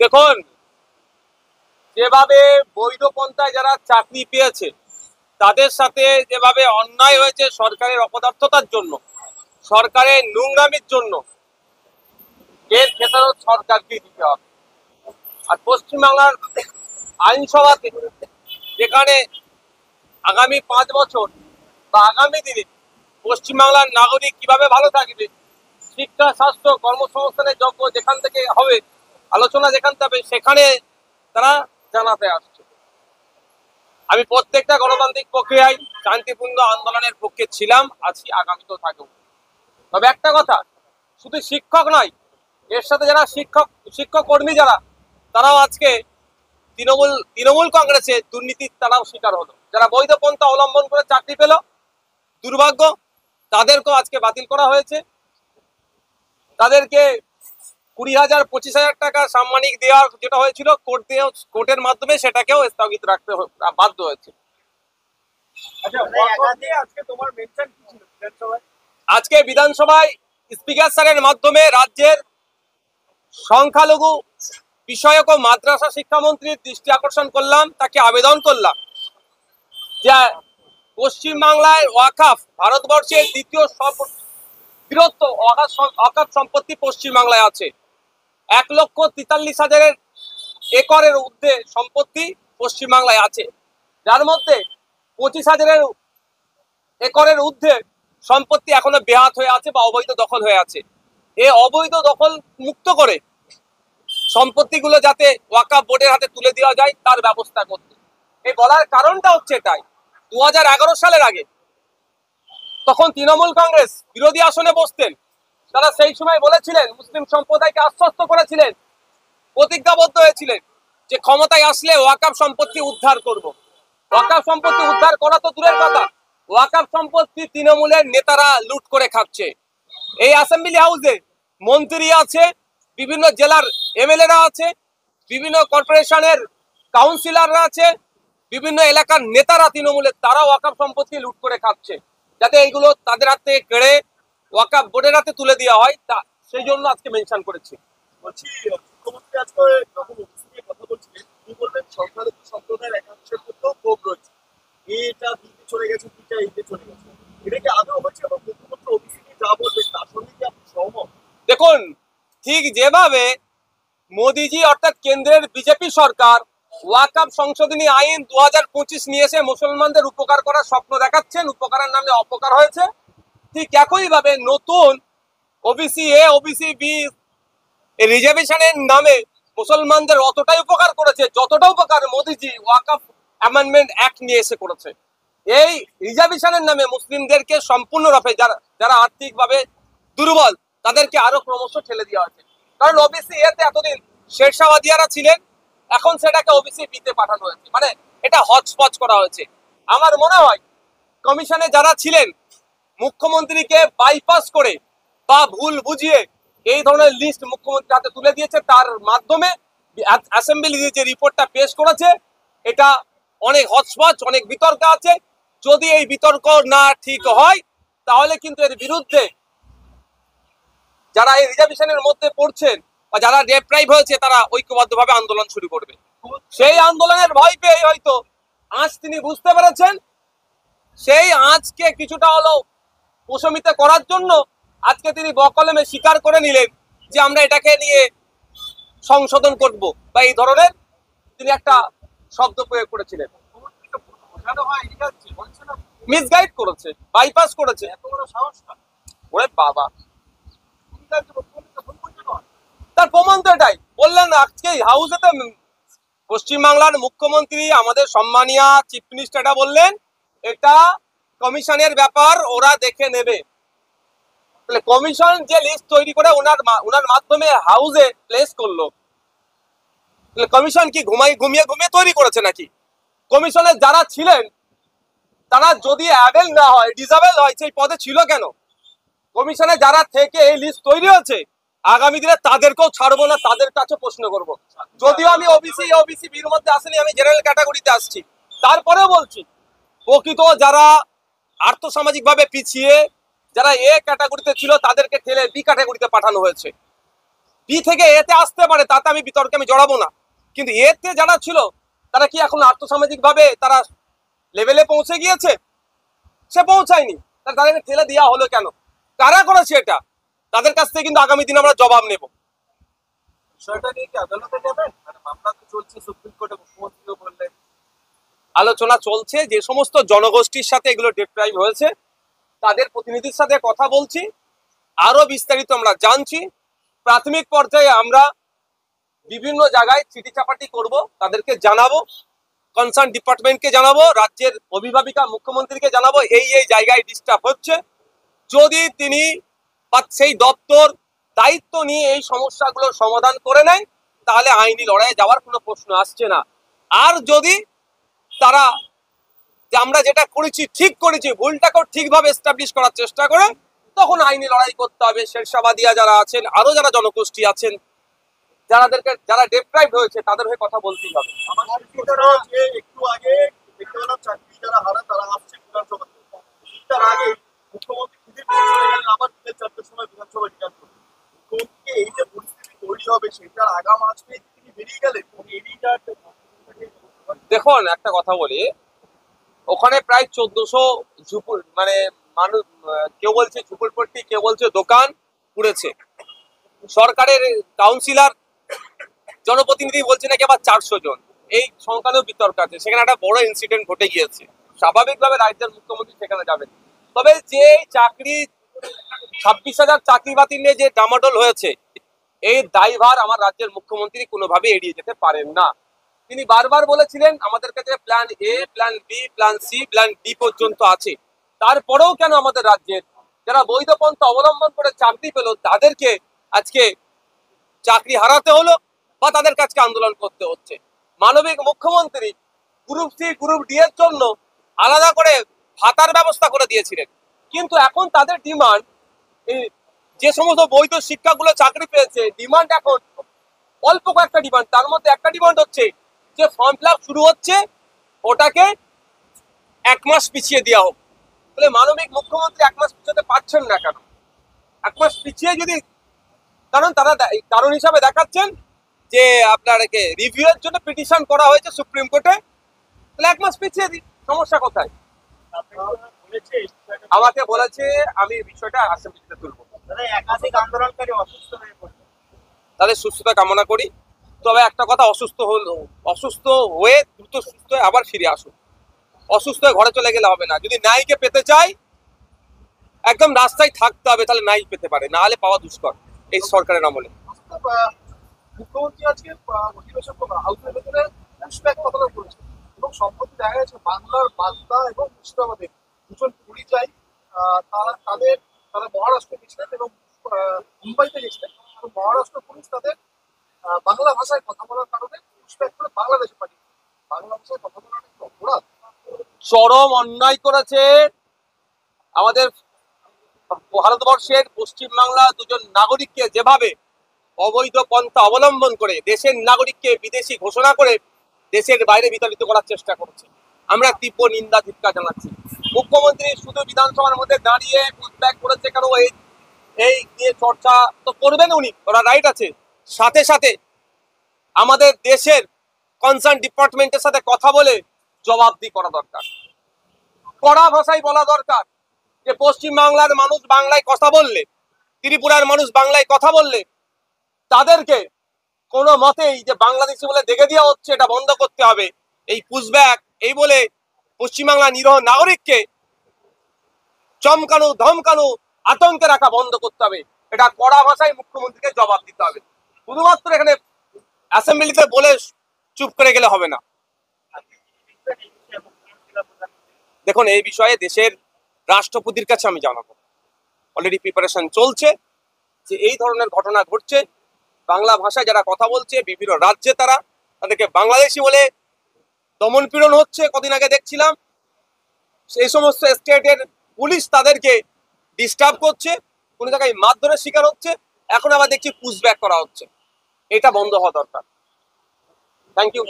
দেখুন, যেভাবে বৈধ পন্থায় যারা চাকরি পেয়েছে তাদের সাথে যেভাবে অন্যায় হয়েছে সরকারের অপদার্থতার জন্য, সরকারের নোংরামির জন্য, এর খেসারত সরকারকে দিতে হবে। আর পশ্চিমবাংলার আইনসভাতে যেখানে আগামী 5 বছর বা আগামী দিনে পশ্চিমবাংলার নাগরিক কিভাবে ভালো থাকবে, শিক্ষা, স্বাস্থ্য, কর্মসংস্থানের যোগ্য যেখান থেকে হবে, আলোচনা যেখান থেকে সেখানে তারা জানাতে আসছে। আমি প্রত্যেকটা গণতান্ত্রিক প্রক্রিয়ায় শান্তিপূর্ণ আন্দোলনের পক্ষে ছিলাম, আছি, আগামীতেও থাকবো। তবে একটা কথা, শুধু শিক্ষক নয়, এর সাথে যারা শিক্ষক কর্মী যারা, তারাও আজকে তৃণমূল কংগ্রেসের দুর্নীতির তারাও শিকার হলো। যারা বৈধ পন্থা অবলম্বন করে চাকরি পেল, দুর্ভাগ্য, তাদেরকেও আজকে বাতিল করা হয়েছে। তাদেরকে 20,000 25,000 টাকা সাম্মানিক দেওয়ার যেটা হয়েছিল কোর্টের মাধ্যমে, সেটাকেও স্থগিত রাখতে বাধ্য হয়েছে। আজকে বিধানসভায় স্পিকার স্যারের মাধ্যমে রাজ্যের সংখ্যালঘু বিষয়ক ও মাদ্রাসা শিক্ষামন্ত্রীর দৃষ্টি আকর্ষণ করলাম, তাকে আবেদন করলাম যে পশ্চিমবাংলায় ওয়াকফ ভারতবর্ষের দ্বিতীয় বৃহত্তম ওয়াকফ সম্পত্তি পশ্চিমবাংলায় আছে। 1,43,000 একরের ঊর্ধ্বে সম্পত্তি পশ্চিমবাংলায় আছে, যার মধ্যে 25,000 একরের ঊর্ধ্বে সম্পত্তি এখনো বেহাত হয়ে আছে বা অবৈধ দখল হয়ে আছে। এই অবৈধ দখল মুক্ত করে সম্পত্তিগুলো যাতে ওয়াকফ বোর্ডের হাতে তুলে দেওয়া যায় তার ব্যবস্থা করতে। এই বলার কারণটা হচ্ছে এটাই, 2011 সালের আগে তখন তৃণমূল কংগ্রেস বিরোধী আসনে বসতেন, তারা সেই সময় বলেছিলেন, মুসলিম সম্প্রদায়কে আশ্বস্ত করেছিলেন, প্রতিজ্ঞাবদ্ধ হয়েছিলেন যে ক্ষমতায় আসলে ওয়াকফ সম্পত্তি উদ্ধার করব। ওয়াকফ সম্পত্তি উদ্ধার করা তো দূরের কথা, ওয়াকফ সম্পত্তি তৃণমূলের নেতারা লুট করে খাচ্ছে। এই অ্যাসেম্বলি হাউসে মন্ত্রী আছে, বিভিন্ন জেলার এমএলএরা আছে, বিভিন্ন কর্পোরেশনের কাউন্সিলররা আছে, বিভিন্ন এলাকার নেতারা তৃণমূলের, তারা ওয়াকফ সম্পত্তি লুট করে খাচ্ছে। যাতে এইগুলো তাদের হাতে কেড়ে ওয়াকফ বোর্ডের হাতে তুলে দেওয়া হয়, তা সেই জন্য আজকে মেনশন করেছি। মুখ্যমন্ত্রী আজকে যখন ওবিসি নিয়ে কথা বলছিলেন, তিনি বললেন সংখ্যালঘু সম্প্রদায়ের একাংশের মধ্যেও ক্ষোভ রয়েছে, এটা দিতে চলে গেছে, দুইটা এতে চলে গেছে, এটা কি আদৌ হচ্ছে? এবং মুখ্যমন্ত্রী ওবিসি নিয়ে যা বলবেন তার সঙ্গে কি আপনি সহমত? দেখুন, ঠিক যেভাবে মোদিজি অর্থাৎ কেন্দ্রের বিজেপি সরকার ওয়াকফ সংশোধনী আইন 2025 নিয়ে এসে মুসলমানদের উপকার করার স্বপ্ন দেখাচ্ছেন, উপকারের নামে অপকার হয়েছে, ঠিক একইভাবে নতুন ওবিসি এ, ওবিসি বি রিজার্ভেশনের নামে মুসলমানদের অতটাই উপকার করেছে যতটা উপকার মোদিজি ওয়াকফ অ্যামেন্ডমেন্ট অ্যাক্ট নিয়ে এসে করেছে। এই রিজার্ভেশনের নামে মুসলিমদেরকে সম্পূর্ণরূপে যারা আর্থিকভাবে দুর্বল তাদেরকে আরো ক্রমশ ঠেলে দেওয়া হয়েছে। কারণ ওবিসি এতে এতদিন শেরশাবাদিয়ারা ছিলেন, এখন সেটাকে ওবিসি বিতে পাঠানো হয়েছে, মানে এটা হচপচ করা হয়েছে। আমার মনে হয় কমিশনে যারা ছিলেন মুখ্যমন্ত্রীকে বাইপাস করে বা ভুল বুঝিয়ে এই ধরনের লিস্ট মুখ্যমন্ত্রীর হাতে তুলে দিয়েছে, তার মাধ্যমে অ্যাসেম্বলি যে রিপোর্টটা পেশ করেছে এটা অনেক হচপচ, অনেক বিতর্ক আছে। যদি এই বিতর্ক না ঠিক হয় তাহলে কিন্তু এর বিরুদ্ধে যারা এই রিজার্ভেশনের মধ্যে পড়ছেন বা যারা ডেপ্রাইভ হয়েছে তারা ঐক্যবদ্ধভাবে আন্দোলন শুরু করবে। সেই আন্দোলনের ভয় পেয়ে হয়তো আজ তিনি বুঝতে পেরেছেন, সেই আজকে কিছুটা হলেও প্রশমিত করার জন্য আজকে তিনি বকলমে স্বীকার করে নিলেন যে আমরা এটাকে নিয়ে সংশোধন করব, বা এই ধরনের তিনি একটা শব্দ প্রয়োগ করেছিলেন। মিসগাইড করেছে, বাইপাস করেছে। ওরে বাবা, তার প্রমাণ তো এটাই বললেন আজকে হাউসেতে পশ্চিমবাংলার মুখ্যমন্ত্রী, আমাদের সম্মানীয় চিফ মিনিস্টার এটা বললেন, এটা কমিশনের ব্যাপার, ওরা দেখে নেবে। কমিশন যে লিস্ট তৈরি করে ওনার মাধ্যমে হাউসে প্লেস করলো, কমিশন কি ঘুমিয়ে তৈরি করেছে নাকি? কমিশনের যারা ছিলেন তারা যদি অ্যাবেল না হয়, ডিসেবল হয়, সেই পদে ছিল কেন? কমিশনে যারা থেকে এই লিস্ট তৈরি হয়েছে, আগামী দিনে তাদেরকেও ছাড়বো না, তাদের কাছে প্রশ্ন করব। যদিও আমি ওবিসি বির মধ্যে আসেনি, আমি জেনারেল ক্যাটাগরিতে আসছি, তারপরেও বলছি প্রকৃত যারা আর্থসামাজিক ভাবে পিছিয়ে, যারা এ ক্যাটাগরিতে ছিল, তাদেরকে ঠেলে বি ক্যাটাগরিতে পাঠানো হয়েছে। বি থেকে এতে আসতে পারে, তাতে আমি বিতর্কে আমি জড়াবো না, কিন্তু এতে যারা ছিল তারা কি এখন আর্থসামাজিক ভাবে তারা লেভেলে পৌঁছে গিয়েছে? সে পৌঁছায়নি, তাদেরকে ঠেলে দেওয়া হলো কেন? কারা করেছে এটা? তাদের কাছ থেকে কিন্তু আগামী দিনে আমরা জবাব নেব। বিষয়টা নিয়ে কি আদালতে যাবেন? মানে মামলা তো চলছে সুপ্রিম কোর্টে, মুখ্যমন্ত্রীও বললেন। আলোচনা চলছে, যে সমস্ত জনগোষ্ঠীর সাথে এগুলো ডিপ্রাইভ হয়েছে তাদের প্রতিনিধির সাথে কথা বলছি, আরো বিস্তারিত আমরা জানছি। প্রাথমিক পর্যায়ে আমরা বিভিন্ন জায়গায় চিঠি চাপাটি করব, তাদেরকে জানাবো, কনসার্ন ডিপার্টমেন্টকে জানাবো, রাজ্যের অভিভাবিকা মুখ্যমন্ত্রীকে জানাবো এই এই জায়গায় ডিস্টার্ব হচ্ছে। যদি তিনি বা সেই দপ্তর দায়িত্ব নিয়ে এই সমস্যাগুলোর সমাধান করে নেয় তাহলে আইনি লড়াইয়ে যাওয়ার কোনো প্রশ্ন আসছে না। আর যদি তারা যে আমরা যেটা করেছি ঠিক করেছি, ভুলটাকেও ঠিকভাবে এস্টাবলিশ করার চেষ্টা করে, তখন আইনি লড়াই করতে হবে। শেরশাবাদিয়া যারা আছেন, আরো যারা জনগোষ্ঠী আছেন, যারা ডেপ্রাইভ হয়েছে, তাদের হয়ে কথা বলতেই হবে। আমার সুবিধাটা যে একটু আগে দেখতে পেলাম চাকরি যারা হারায় তারা আসছে বিধানসভাতে। তার আগে মুখ্যমন্ত্রী দিদির চলে গেলেন, আবার বিকেল 4টার সময় বিধানসভা রিটার্ন করলেন। মুখ্যমন্ত্রীকে এই যে পরিস্থিতি তৈরি হবে সেটার আগাম আসবে তিনি বেরিয়ে গেলেন। এদিকটা দেখুন, একটা কথা বলি, ওখানে প্রায় 1400 ঝুপুর মানে মানুষ, কেউ বলছে ঝুপুরপট্টি, কেউ বলছে দোকান পুড়েছে। সরকারের কাউন্সিলর জনপ্রতিনিধি বলছে নাকি আবার 400 জন। এই সংখ্যানেও বিতর্ক আছে, সেখানে একটা বড় ইনসিডেন্ট ঘটে গিয়েছে। স্বাভাবিকভাবে রাজ্যের মুখ্যমন্ত্রী সেখানে যাবেন, তবে যে চাকরি 26,000 চাকরি বাতিল নিয়ে যে ডামাডোল হয়েছে, এই দায়ভার আমার রাজ্যের মুখ্যমন্ত্রী কোনোভাবে এড়িয়ে যেতে পারেন না। তিনি বারবার বলেছিলেন আমাদের কাছে plan A, plan B, plan C, plan D পর্যন্ত আছে। তারপরেও কেন আমাদের রাজ্যের যারা বৈধ পন্থা অবলম্বন করে চাকরি পেল তাদেরকে আজকে চাকরি হারাতে হলো বা তাদের কাছে আন্দোলন করতে হচ্ছে? মানবিক মুখ্যমন্ত্রী গ্রুপ সি গ্রুপ ডি এর জন্য আলাদা করে ভাতার ব্যবস্থা করে দিয়েছিলেন, কিন্তু এখন তাদের ডিমান্ড, যে সমস্ত বৈধ শিক্ষাগুলো চাকরি পেয়েছে, ডিমান্ড এখন অল্প কয়েকটা ডিমান্ড। তার মধ্যে একটা ডিমান্ড হচ্ছে যে ফর্ম ফিল আপ শুরু হচ্ছে ওটাকে 1 মাস পিছিয়ে দেওয়া হোক। তাহলে মানবিক মুখ্যমন্ত্রী 1 মাস পিছাতে পারছেন না কেন? 1 মাস পিছিয়ে যদি, কারণ তারা কারণ হিসাবে দেখাচ্ছেন যে আপনারকে রিভিউ এর জন্য পিটিশন করা হয়েছে সুপ্রিম কোর্টে, তাহলে 1 মাস পিছিয়ে দিই, সমস্যা কোথায়? আমাকে বলেছে আমি বিষয়টা অ্যাসেম্বলিতে তুলবো। একাধিক আন্দোলনকারী অসুস্থ হয়ে পড়ছে। তাদের সুস্থতা কামনা করি। তবে একটা কথা, অসুস্থ হয়ে দ্রুত সুস্থ হয়ে আবার ফিরে আসুন। অসুস্থ হয়ে ঘরে চলে গেলে হবে না। যদি নাইকে পেতে চাই একদম রাস্তায় থাকতে হবে, তাহলে নাই পেতে পারে, না হলে পাওয়া দুষ্কর এই সরকারের আমলে। মুখ্যমন্ত্রী আজকে অধিবেশন হাউসের ভেতরে পুশব্যাক কথাটা বলেছেন এবং সম্প্রতি দেখা গেছে বাংলার বাগদা এবং মুর্শিদাবাদের দুজন পরিযায়ী তারা মহারাষ্ট্রে গেছিলেন এবং মুম্বাইতে গেছিলেন। তো মহারাষ্ট্র পুলিশ তাদের বাংলা ভাষায় কথা বলার কারণে পুশব্যাক করে বাংলাদেশে পাঠিয়ে বাংলা ভাষায় কথা বলার একটা অপরাধ। চরম অন্যায় করেছে আমাদের ভারতবর্ষের পশ্চিমবাংলা দুজন নাগরিককে, যেভাবে অবৈধ পন্থা অবলম্বন করে দেশের নাগরিককে বিদেশি ঘোষণা করে দেশের বাইরে বিতাড়িত করার চেষ্টা করছে। আমরা তীব্র নিন্দা ধিক্কার জানাচ্ছি। মুখ্যমন্ত্রী শুধু বিধানসভার মধ্যে দাঁড়িয়ে পুশব্যাক করেছে কেন, এই নিয়ে চর্চা তো করবেন উনি, ওরা রাইট আছে। সাথে সাথে আমাদের দেশের কনসার্ন ডিপার্টমেন্টের সাথে কথা বলে জবাবদিহি করা দরকার, কড়া ভাষায় বলা দরকার যে পশ্চিমবাংলার মানুষ বাংলায় কথা বললে, ত্রিপুরার মানুষ বাংলায় কথা বললে তাদেরকে কোনো মতেই যে বাংলাদেশি বলে দেখে দেওয়া হচ্ছে, এটা বন্ধ করতে হবে। এই পুশব্যাক এই বলে পশ্চিমবাংলার নিরীহ নাগরিককে চমকানো, ধমকানো, আতঙ্কে রাখা বন্ধ করতে হবে। এটা কড়া ভাষায় মুখ্যমন্ত্রীকে জবাব দিতে হবে। শুধুমাত্র এখানে অ্যাসেম্বলিতে বলে চুপ করে গেলে হবে না। দেখুন, এই বিষয়ে দেশের রাষ্ট্রপতির কাছে আমি জানাবো। অলরেডি প্রিপারেশন চলছে যে এই ধরনের ঘটনা ঘটছে, বাংলা ভাষায় যারা কথা বলছে বিভিন্ন রাজ্যে তাদেরকে বাংলাদেশি বলে দমন পীড়ন হচ্ছে। কদিন আগে দেখছিলাম সেই সমস্ত স্টেটের পুলিশ তাদেরকে ডিস্টার্ব করছে, কোনো জায়গায় মারধরের শিকার হচ্ছে। এখন আবার দেখছি পুশব্যাক করা হচ্ছে। এটা বন্ধ হওয়া দরকার। Thank you.